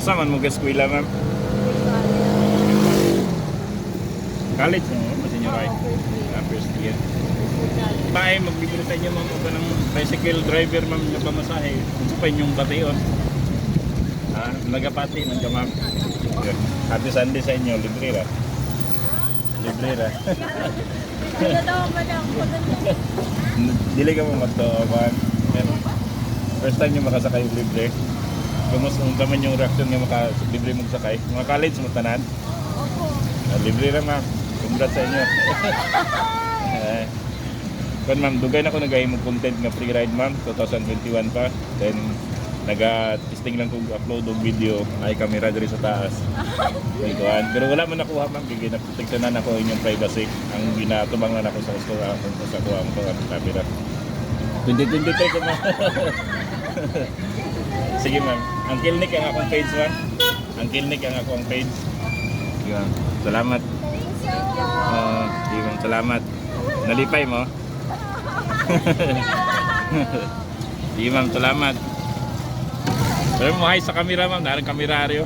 Asa man mo eskwela, ma'am? College mo, senior high. First year. Tayo, magbibili sa inyo, ma'am, o ng bicycle driver, ma'am, na pamasahe. Kung pa inyong bation. Nagapati, nagka, ma'am. Happy Sunday sa inyo, libre ra. Libre ra. Dili ka mo magtuoban. First time nyo makasakay libre. Kumusta naman yung reaction nga libre mong sakay? Mga college mo tanan? Opo. Libre ra, ma'am. Congrats sa inyo. Kan ma'am, dugay na ako nagahimo content nga free ride, ma'am, 2021 pa. Then naga-testing lang kong upload og video ay camera diri sa taas. Ituan. Pero wala man nakuha, ma'am, kay ginaprotektanan ako inyong privacy. Ang ginatubangan ako sa gusto sa kuha ang camera. 2023 ko, ma'am. Sige, ma'am. Ang Kilnik ang akong page, ma'am. Ang Kilnik ang akong page. Yan. Salamat. Sige, ma'am. Salamat. Nalipay mo? Sige, ma'am. Salamat. Pero mo hi sa camera, ma'am. Narang kameraryo.